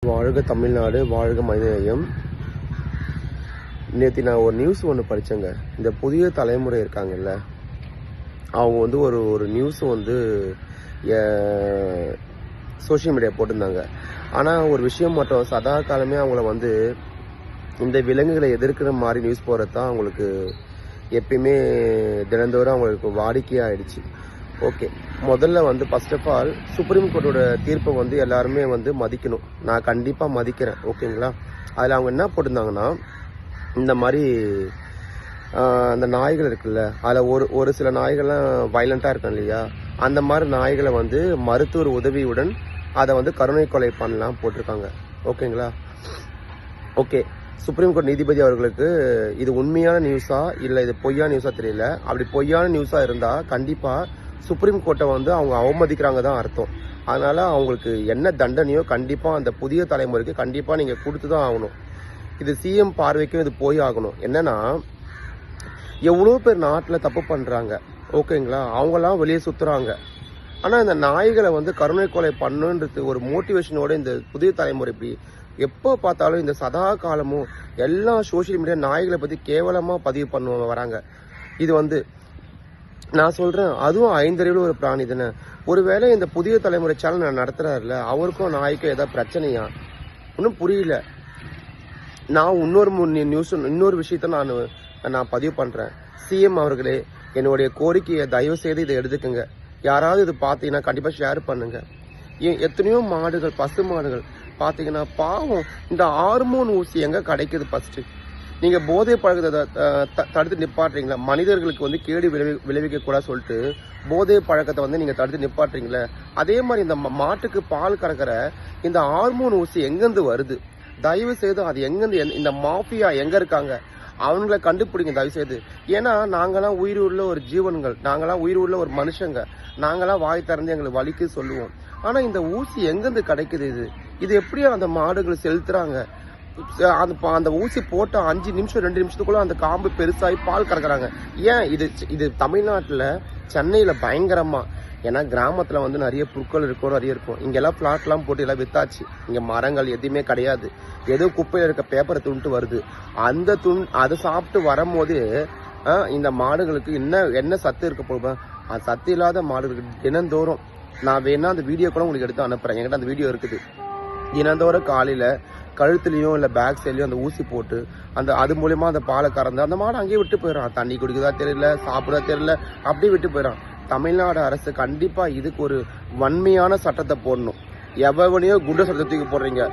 வாழ்க தமிழ்நாடு, வாழ்க மனிதநேயம். நேற்று நான் ஒரு நியூஸ் ஒன்று படித்தேங்க. இந்த புதிய தலைமுறை இருக்காங்கல்ல, அவங்க ஒரு நியூஸ் சோஷியல் மீடியா போட்டிருந்தாங்க. ஆனால் ஒரு விஷயம் மட்டும், சதா காலமே அவங்கள இந்த விலங்குகளை எதிர்க்கிற மாதிரி நியூஸ் போகிறது தான் அவங்களுக்கு எப்பயுமே தினந்தோறும் அவங்களுக்கு வாடிக்கையாக ஆயிடுச்சு. ஓகே, முதல்ல ஃபர்ஸ்ட் ஆஃப் ஆல் சுப்ரீம் கோர்ட்டோட தீர்ப்பை எல்லாருமே மதிக்கணும். நான் கண்டிப்பாக மதிக்கிறேன், ஓகேங்களா. அதில் அவங்க என்ன போட்டிருந்தாங்கன்னா, இந்த மாதிரி அந்த நாய்கள் இருக்குல்ல, அதில் ஒரு சில நாய்கள்லாம் வயலண்ட்டாக இருக்கும் இல்லையா, அந்த மாதிரி நாய்களை மருத்துவர் உதவியுடன் அதை கருணை கொலை பண்ணலாம் போட்டிருக்காங்க, ஓகேங்களா. ஓகே, சுப்ரீம் கோர்ட் நீதிபதி அவர்களுக்கு இது உண்மையான நியூஸா இல்லை இது பொய்யான நியூஸா தெரியல. அப்படி பொய்யான நியூஸா இருந்தால் கண்டிப்பாக சுப்ரீம் கோர்ட்டை அவங்க அவமதிக்கிறாங்க தான் அர்த்தம். அதனால அவங்களுக்கு என்ன தண்டனையோ கண்டிப்பாக அந்த புதிய தலைமுறைக்கு கண்டிப்பாக நீங்கள் கொடுத்து தான் ஆகணும். இது சிஎம் பார்வைக்கும் இது போய் ஆகணும். என்னன்னா, எவ்வளோ பேர் நாட்டில் தப்பு பண்ணுறாங்க, ஓகேங்களா. அவங்களாம் வெளியே சுற்றுறாங்க. ஆனால் இந்த நாய்களை கருணை கொலை பண்ணுன்றது ஒரு மோட்டிவேஷனோட இந்த புதிய தலைமுறை இப்படி எப்போ பார்த்தாலும் இந்த சதா காலமும் எல்லா சோஷியல் மீடியா நாய்களை பற்றி கேவலமாக பதிவு பண்ணுவாங்க வராங்க. இது நான் சொல்கிறேன், அதுவும் 5 அறிவில் ஒரு பிராணி தானே. ஒருவேளை இந்த புதிய தலைமுறை சேனல் நடத்துகிறாருல, அவருக்கும் நாய்க்கும் ஏதாவது பிரச்சனையா ஒன்றும் புரியல. நான் இன்னொரு விஷயத்த நான் பதிவு பண்ணுறேன். சிஎம் அவர்களே, என்னுடைய கோரிக்கையை தயவு செய்து இதை எடுத்துக்கோங்க. யாராவது இது பார்த்தீங்கன்னா கண்டிப்பாக ஷேர் பண்ணுங்க. எத்தனையோ மாடுகள், பசு மாடுகள் பார்த்தீங்கன்னா பாவம், இந்த ஹார்மோன் ஊசி எங்கே கிடைக்குது? ஃபஸ்ட்டு நீங்கள் போதை பழக்கத்தை தடுத்து நிப்பாட்டுறீங்களா? மனிதர்களுக்கு கேடு விளைவிக்க கூட சொல்லிட்டு போதை பழக்கத்தை நீங்கள் தடுத்து நிப்பாட்டுறீங்களே. அதே மாதிரி இந்த மாட்டுக்கு பால் கறக்கிற இந்த ஹார்மோன் ஊசி எங்கேருந்து வருது? தயவு செய்து அது எங்கேருந்து, இந்த மாஃபியா எங்கே இருக்காங்க அவங்கள கண்டுபிடிங்க தயவு செய்து. ஏன்னா நாங்களாம் உயிர் உள்ள ஒரு ஜீவன்கள், நாங்களாம் உயிர் உள்ள ஒரு மனுஷங்க, நாங்களாம் வாய் திறந்து எங்களுக்கு வலிக்கு சொல்லுவோம். ஆனால் இந்த ஊசி எங்கேருந்து கிடைக்குது? இது எப்படியும் அந்த மாடுகள் செலுத்துறாங்க. அந்த ஊசி போட்ட 5 நிமிஷம் 2 நிமிஷத்துக்குள்ள அந்த காம்பு பெருசாகி பால் கறக்குறாங்க. ஏன் இது தமிழ்நாட்டில் சென்னையில் பயங்கரமா, ஏன்னா கிராமத்தில் நிறைய புற்கள் இருக்கும், நிறைய இருக்கும். இங்கெல்லாம் பிளாட்லாம் போட்டு எல்லாம் வித்தாச்சு. இங்கே மரங்கள் எதுவுமே கிடையாது. ஏதோ குப்பையில் இருக்க பேப்பரை துண்டு வருது. அதை சாப்பிட்டு வரும்போது இந்த மாடுகளுக்கு என்ன சத்து இருக்க போகுது? அது சத்து இல்லாத மாடுகளுக்கு தினந்தோறும் நான் வேணா அந்த வீடியோ கூட உங்களுக்கு எடுத்து அனுப்புறேன். என்கிட்ட அந்த வீடியோ இருக்குது. தினந்தோறும் காலையில் கழுத்துலையும் இல்லை பேக் சைட்லையும் அந்த ஊசி போட்டு அது மூலயமா அந்த பாலை கறந்து அந்த மாடு அங்கேயே விட்டு போயிடறான். தண்ணி குடிக்கதா தெரியல, சாப்பிட தெரியல, அப்படியே விட்டு போயிடறான். தமிழ்நாடு அரசு கண்டிப்பாக இதுக்கு ஒரு வன்மையான சட்டத்தை போடணும். எவனையோ குண்ட சட்டத்தை தூக்கி போடுறீங்க.